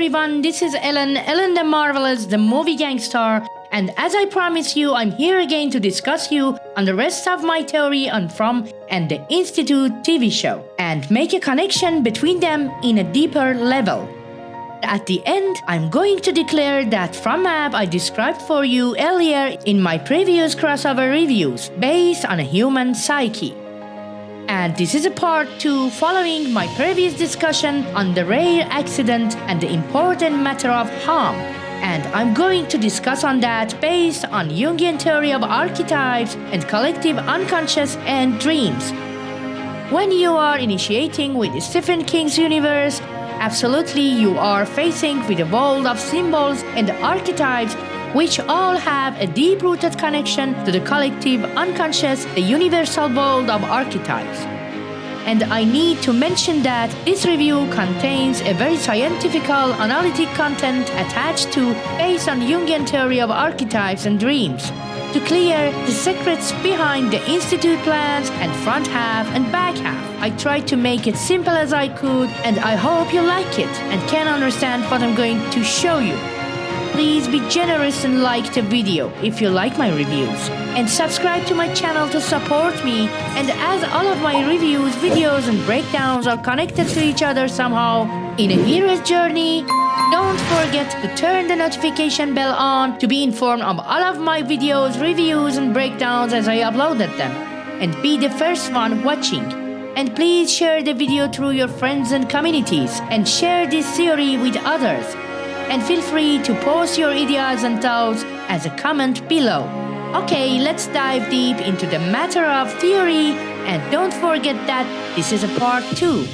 everyone, this is Ellen the Marvelous, the movie Gangstar, and as I promised you, I'm here again to discuss you on the rest of my theory on From and the Institute TV show, and make a connection between them in a deeper level. At the end, I'm going to declare that From map I described for you earlier in my previous crossover reviews, based on a human psyche. And this is a part 2 following my previous discussion on the rare accident and the important matter of harm. And I'm going to discuss on that based on Jungian theory of archetypes and collective unconscious and dreams. When you are initiating with Stephen King's universe, absolutely you are facing with a world of symbols and archetypes which all have a deep-rooted connection to the collective unconscious, the universal world of archetypes. And I need to mention that this review contains a very scientifical, analytic content attached to based on Jungian theory of archetypes and dreams, to clear the secrets behind the Institute plans and front half and back half. I tried to make it simple as I could, and I hope you like it and can understand what I'm going to show you. Please be generous and like the video if you like my reviews, and subscribe to my channel to support me. And as all of my reviews, videos and breakdowns are connected to each other somehow in a hero's journey, don't forget to turn the notification bell on to be informed of all of my videos, reviews and breakdowns as I uploaded them, and be the first one watching. And please share the video through your friends and communities, and share this theory with others. And feel free to post your ideas and thoughts as a comment below. Okay, let's dive deep into the matter of theory, and don't forget that this is a part 2.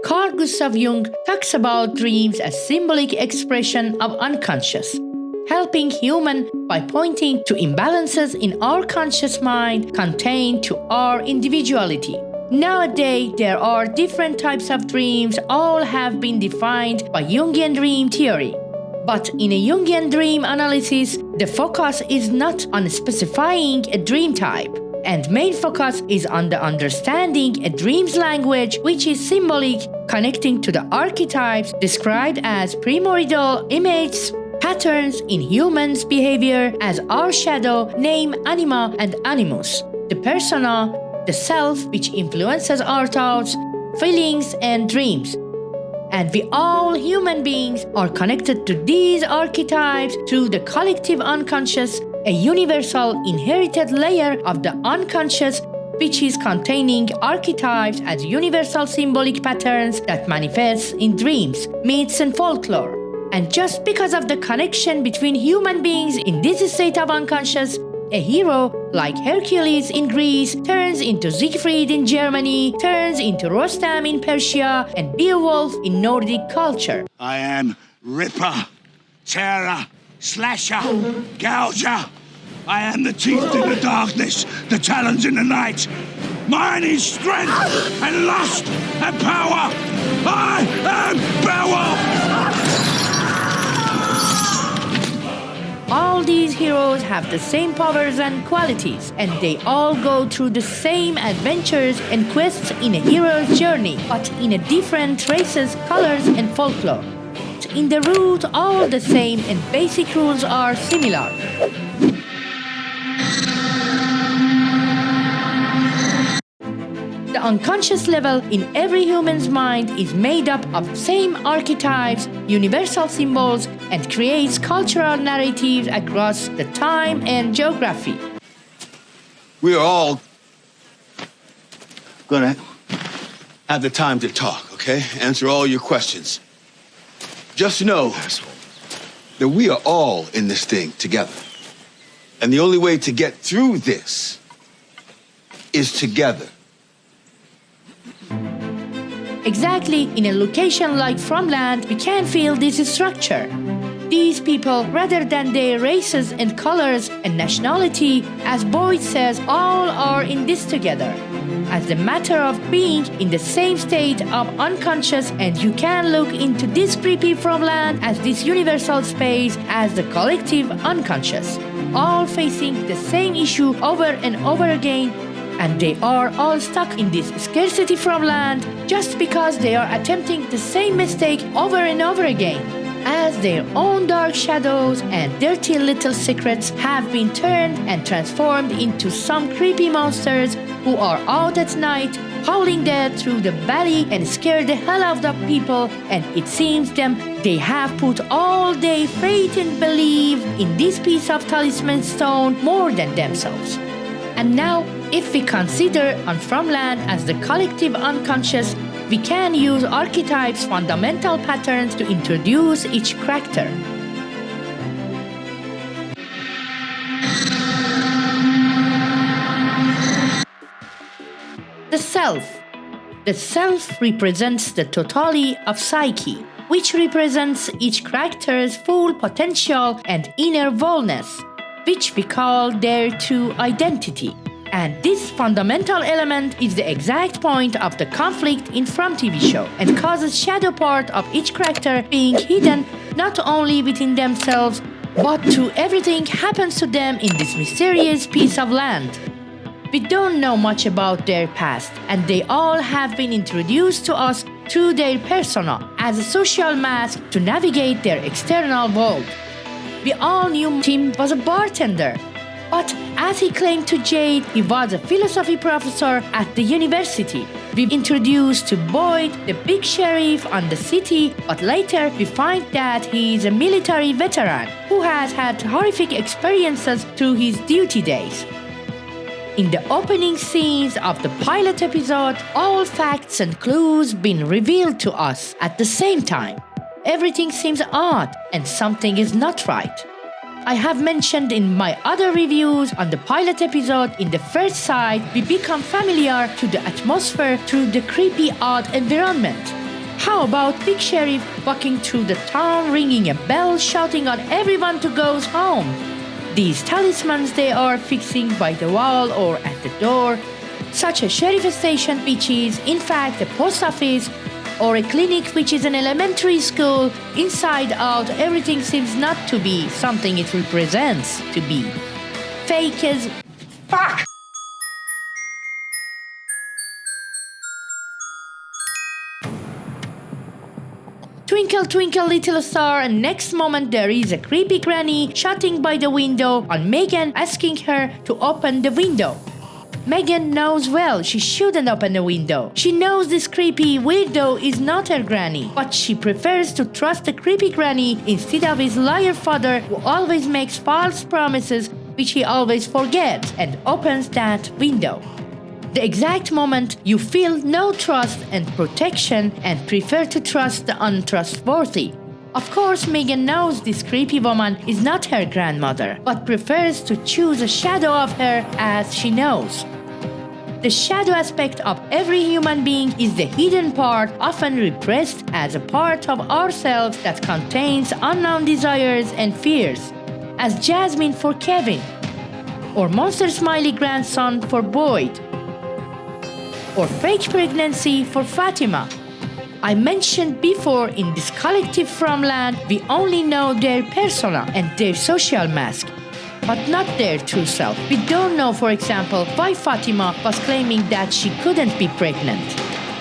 Carl Gustav Jung talks about dreams as symbolic expression of unconscious, helping human by pointing to imbalances in our conscious mind contained to our individuality. Nowadays, there are different types of dreams, all have been defined by Jungian dream theory. But in a Jungian dream analysis, the focus is not on specifying a dream type, and main focus is on the understanding a dream's language, which is symbolic, connecting to the archetypes described as primordial images, patterns in humans' behavior as our shadow, name, anima, and animus, the persona, the self, which influences our thoughts, feelings, and dreams. And we all human beings are connected to these archetypes through the collective unconscious, a universal inherited layer of the unconscious, which is containing archetypes as universal symbolic patterns that manifest in dreams, myths, and folklore. And just because of the connection between human beings in this state of unconscious, a hero like Hercules in Greece turns into Siegfried in Germany, turns into Rostam in Persia, and Beowulf in Nordic culture. I am Ripper, Tearer, Slasher, Gouger. I am the teeth in the darkness, the talons in the night. Mine is strength and lust and power. I am Beowulf. All these heroes have the same powers and qualities, and they all go through the same adventures and quests in a hero's journey, but in a different races, colors, and folklore. In the root, all the same, and basic rules are similar. The unconscious level in every human's mind is made up of same archetypes, universal symbols, and creates cultural narratives across the time and geography. We are all gonna have the time to talk, okay? Answer all your questions. Just know that we are all in this thing together. And the only way to get through this is together. Exactly, in a location like Fromland, we can feel this structure. These people, rather than their races and colors and nationality, as Boyd says, all are in this together, as the matter of being in the same state of unconscious, and you can look into this creepy Fromland as this universal space as the collective unconscious. all facing the same issue over and over again, and they are all stuck in this scarcity from land just because they are attempting the same mistake over and over again, as their own dark shadows and dirty little secrets have been turned and transformed into some creepy monsters who are out at night, howling there through the valley and scare the hell out of people, and it seems they have put all their faith and belief in this piece of talisman stone more than themselves. And now, if we consider on from land as the collective unconscious, we can use archetypes' fundamental patterns to introduce each character. The self. The self represents the totality of psyche, which represents each character's full potential and inner wholeness, which we call their true identity. And this fundamental element is the exact point of the conflict in From TV show and causes shadow part of each character being hidden not only within themselves but to everything happens to them in this mysterious piece of land. We don't know much about their past, and they all have been introduced to us through their persona as a social mask to navigate their external world. We all knew Tim was a bartender, but as he claimed to Jade, he was a philosophy professor at the university. We introduced to Boyd, the big sheriff on the city, but later we find that he is a military veteran who has had horrific experiences through his duty days. In the opening scenes of the pilot episode, all facts and clues been revealed to us at the same time. Everything seems odd and something is not right. I have mentioned in my other reviews on the pilot episode, in the first side, we become familiar to the atmosphere through the creepy, odd environment. How about Big Sheriff walking through the town, ringing a bell, shouting on everyone to go home? These talismans they are fixing by the wall or at the door, such a sheriff station which is in fact a post office, or a clinic which is an elementary school, inside out everything seems not to be something it represents to be. Fake as fuck! Twinkle, twinkle, little star, and next moment there is a creepy granny shouting by the window on Megan, asking her to open the window. Megan knows well she shouldn't open the window. She knows this creepy weirdo is not her granny, but she prefers to trust the creepy granny instead of his liar father who always makes false promises which he always forgets, and opens that window. The exact moment you feel no trust and protection and prefer to trust the untrustworthy. Of course, Megan knows this creepy woman is not her grandmother, but prefers to choose a shadow of her as she knows. The shadow aspect of every human being is the hidden part, often repressed as a part of ourselves that contains unknown desires and fears, as Jasmine for Kevin, or Monster Smiley grandson for Boyd, or fake pregnancy for Fatima. I mentioned before, in this collective from land, we only know their persona and their social mask, but not their true self. We don't know, for example, why Fatima was claiming that she couldn't be pregnant,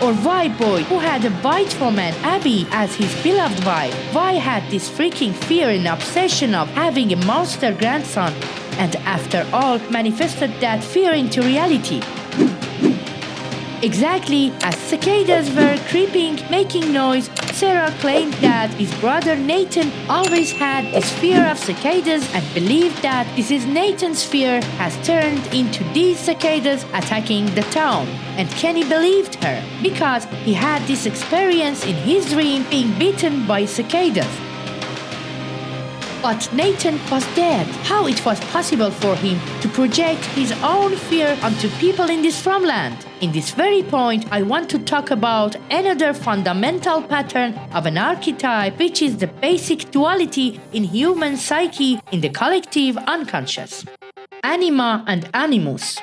or why Boyd, who had a white woman, Abby, as his beloved wife, why had this freaking fear and obsession of having a monster grandson, and after all manifested that fear into reality. Exactly as cicadas were creeping, making noise, Sarah claimed that his brother Nathan always had this fear of cicadas and believed that this is Nathan's fear has turned into these cicadas attacking the town. And Kenny believed her because he had this experience in his dream being bitten by cicadas. But Nathan was dead. How it was possible for him to project his own fear onto people in this farmland? In this very point, I want to talk about another fundamental pattern of an archetype, which is the basic duality in human psyche in the collective unconscious: anima and animus.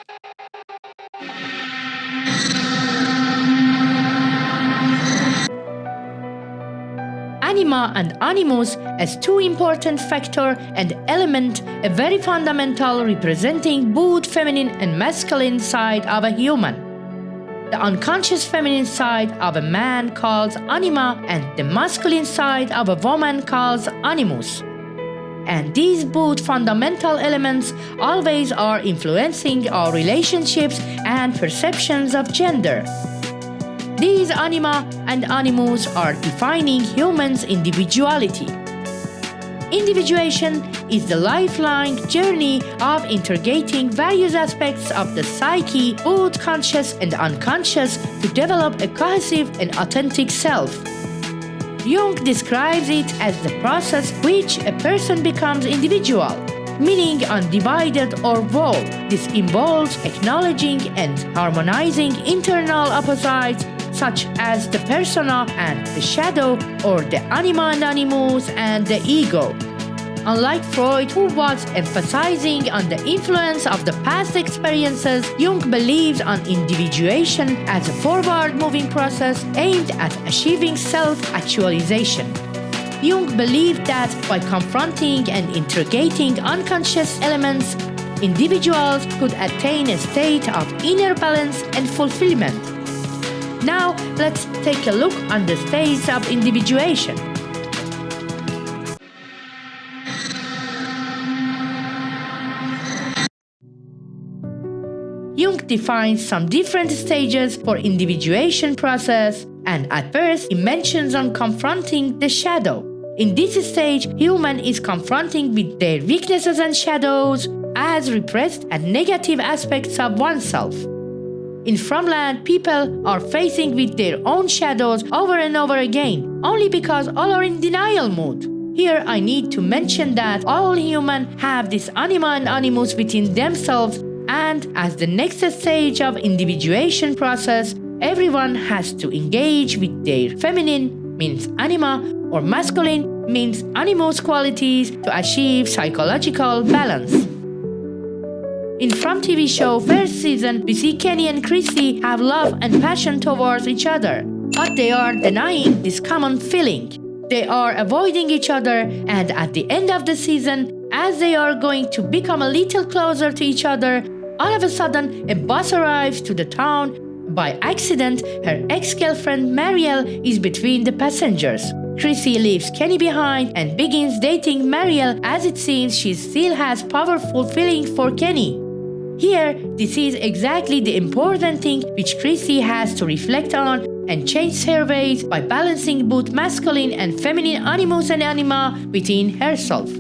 anima and animus as two important factor and element, a very fundamental representing both feminine and masculine side of a human. The unconscious feminine side of a man calls anima and the masculine side of a woman calls animus. And these both fundamental elements always are influencing our relationships and perceptions of gender. These anima and animus are defining humans' individuality. Individuation is the lifelong journey of integrating various aspects of the psyche, both conscious and unconscious, to develop a cohesive and authentic self. Jung describes it as the process which a person becomes individual, meaning undivided or whole. This involves acknowledging and harmonizing internal opposites such as the persona and the shadow, or the anima and animus and the ego. Unlike Freud, who was emphasizing on the influence of the past experiences, Jung believes on individuation as a forward-moving process aimed at achieving self-actualization. Jung believed that by confronting and interrogating unconscious elements, individuals could attain a state of inner balance and fulfillment. Now, let's take a look on the stages of individuation. Jung defines some different stages for individuation process, and at first he mentions on confronting the shadow. In this stage, human is confronting with their weaknesses and shadows as repressed and negative aspects of oneself. In Fromland, people are facing with their own shadows over and over again, only because all are in denial mood. Here I need to mention that all humans have this anima and animus within themselves, and as the next stage of individuation process, everyone has to engage with their feminine, means anima, or masculine, means animus qualities to achieve psychological balance. In From TV show first season, we see Kenny and Chrissy have love and passion towards each other, but they are denying this common feeling. They are avoiding each other, and at the end of the season, as they are going to become a little closer to each other, all of a sudden a bus arrives to the town. By accident, her ex-girlfriend Marielle is between the passengers. Chrissy leaves Kenny behind and begins dating Marielle, as it seems she still has powerful feelings for Kenny. Here, this is exactly the important thing which Chrissy has to reflect on and change her ways by balancing both masculine and feminine animus and anima within herself.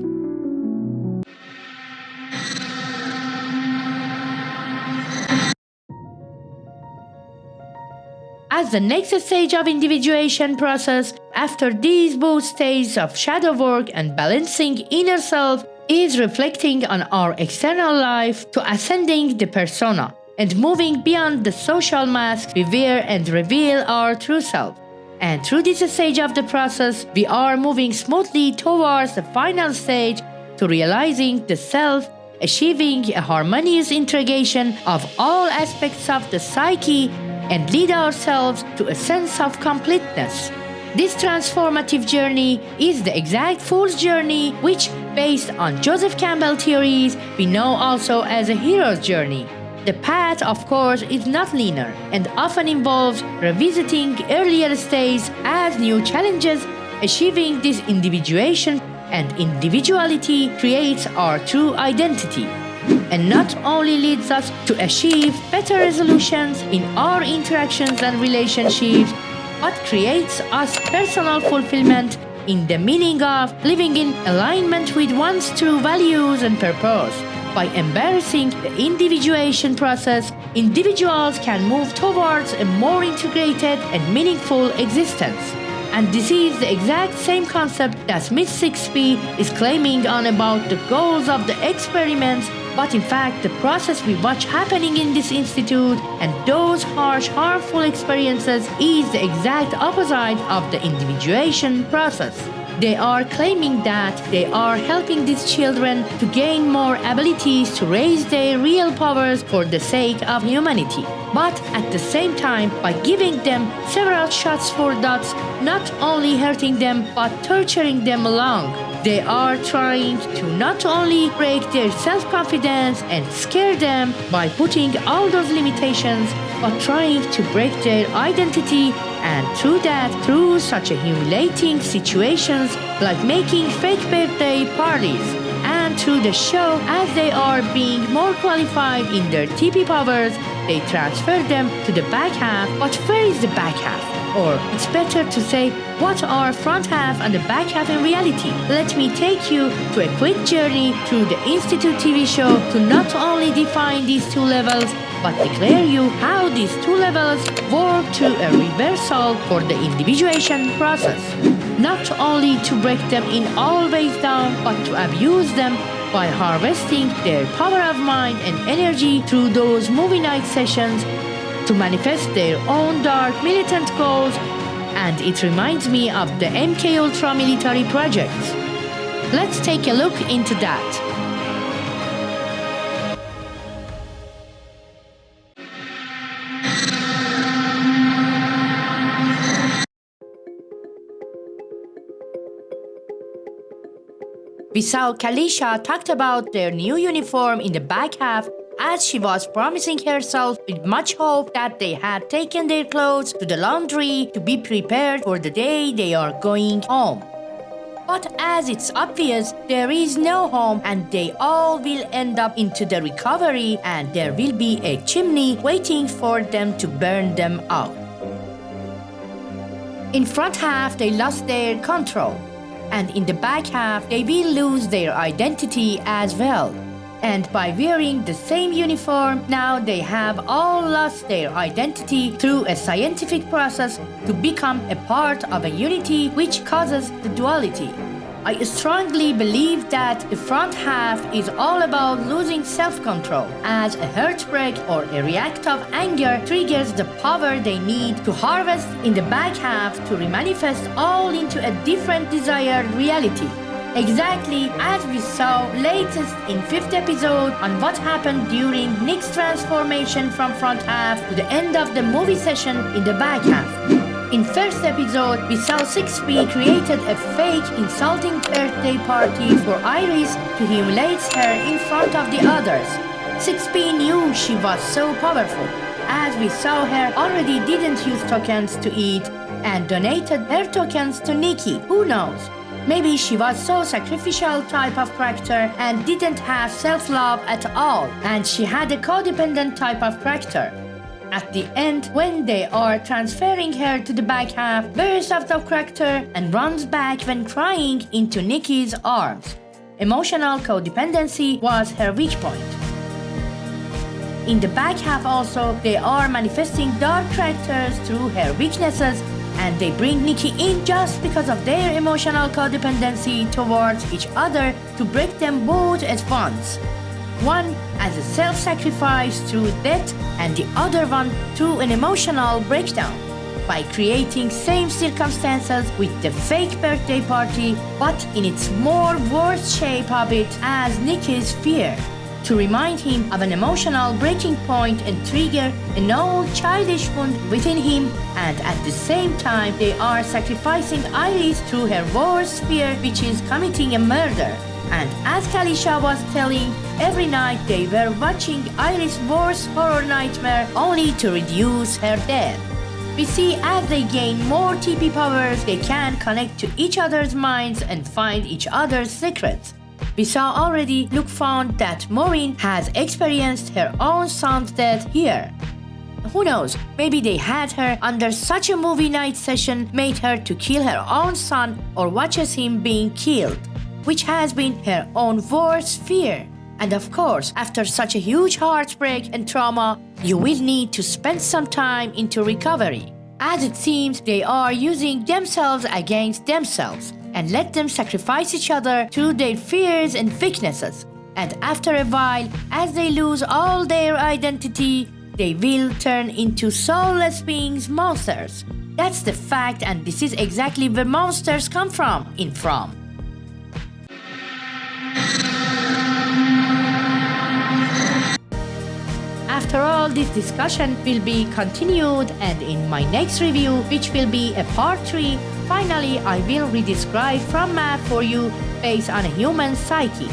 As the next stage of individuation process, after these both stages of shadow work and balancing inner self, is reflecting on our external life to ascending the persona and moving beyond the social mask we wear and reveal our true self. And through this stage of the process, we are moving smoothly towards the final stage to realizing the self, achieving a harmonious integration of all aspects of the psyche and lead ourselves to a sense of completeness. This transformative journey is the exact fool's journey which, based on Joseph Campbell theories, we know also as a hero's journey. The path, of course, is not linear and often involves revisiting earlier stages as new challenges. Achieving this individuation and individuality creates our true identity, and not only leads us to achieve better resolutions in our interactions and relationships, but creates us personal fulfillment in the meaning of living in alignment with one's true values and purpose. By embracing the individuation process, individuals can move towards a more integrated and meaningful existence. And this is the exact same concept that Smith 6P is claiming on about the goals of the experiments, but in fact the process we watch happening in this institute and those harsh, harmful experiences is the exact opposite of the individuation process. They are claiming that they are helping these children to gain more abilities to raise their real powers for the sake of humanity. But at the same time, by giving them several shots for dots, not only hurting them but torturing them along, they are trying to not only break their self-confidence and scare them by putting all those limitations, but trying to break their identity, and through such a humiliating situations like making fake birthday parties. And through the show, as they are being more qualified in their TP powers, they transfer them to the back half. But where is the back half? Or it's better to say, what are front half and the back half in reality? Let me take you to a quick journey through the Institute TV show to not only define these two levels, but declare you how these two levels work to a reversal for the individuation process. Not only to break them in all ways down, but to abuse them by harvesting their power of mind and energy through those movie night sessions to manifest their own dark militant goals. And it reminds me of the MK Ultra military projects. Let's take a look into that. We saw Kalisha talked about their new uniform in the back half as she was promising herself with much hope that they had taken their clothes to the laundry to be prepared for the day they are going home. But as it's obvious, there is no home and they all will end up into the recovery and there will be a chimney waiting for them to burn them out. In front half, they lost their control. And in the back half, they will lose their identity as well. And by wearing the same uniform, now they have all lost their identity through a scientific process to become a part of a unity which causes the duality. I strongly believe that the front half is all about losing self-control, as a heartbreak or a react of anger triggers the power they need to harvest in the back half to remanifest all into a different desired reality. Exactly as we saw latest in 5th episode on what happened during Nick's transformation from front half to the end of the movie session in the back half. In first episode, we saw 6P created a fake insulting birthday party for Iris to humiliate her in front of the others. 6P knew she was so powerful, as we saw her already didn't use tokens to eat and donated her tokens to Nikki. Who knows? Maybe she was so sacrificial type of character and didn't have self-love at all, and she had a codependent type of character. At the end, when they are transferring her to the back half, bursts out of character and runs back when crying into Nikki's arms. Emotional codependency was her weak point. In the back half also, they are manifesting dark characters through her weaknesses, and they bring Nikki in just because of their emotional codependency towards each other to break them both at once. One as a self-sacrifice through death and the other one through an emotional breakdown by creating same circumstances with the fake birthday party, but in its more worst shape of it as Nikki's fear, to remind him of an emotional breaking point and trigger an old childish wound within him, and at the same time they are sacrificing Iris through her worst fear, which is committing a murder. And as Kalisha was telling, every night they were watching Iris' worst horror nightmare only to reduce her death. We see as they gain more TP powers, they can connect to each other's minds and find each other's secrets. We saw already Luke found that Maureen has experienced her own son's death here. Who knows, maybe they had her under such a movie night session made her to kill her own son or watches him being killed, which has been her own worst fear. And of course, after such a huge heartbreak and trauma, you will need to spend some time into recovery. As it seems, they are using themselves against themselves and let them sacrifice each other through their fears and weaknesses. And after a while, as they lose all their identity, they will turn into soulless beings, monsters. That's the fact, and this is exactly where monsters come from. After all, this discussion will be continued, and in my next review, which will be a part 3, finally I will redescribe from math for you based on a human psyche.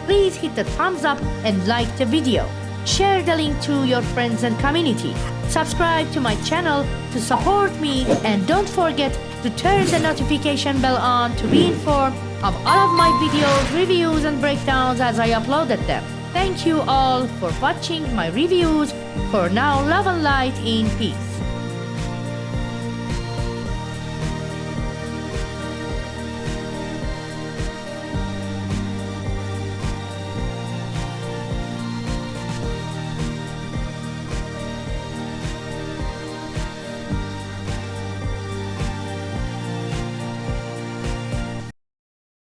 Please hit the thumbs up and like the video. Share the link to your friends and community. Subscribe to my channel to support me, and don't forget to turn the notification bell on to be informed of all of my videos, reviews and breakdowns as I uploaded them. Thank you all for watching my reviews. For now, love and light in peace.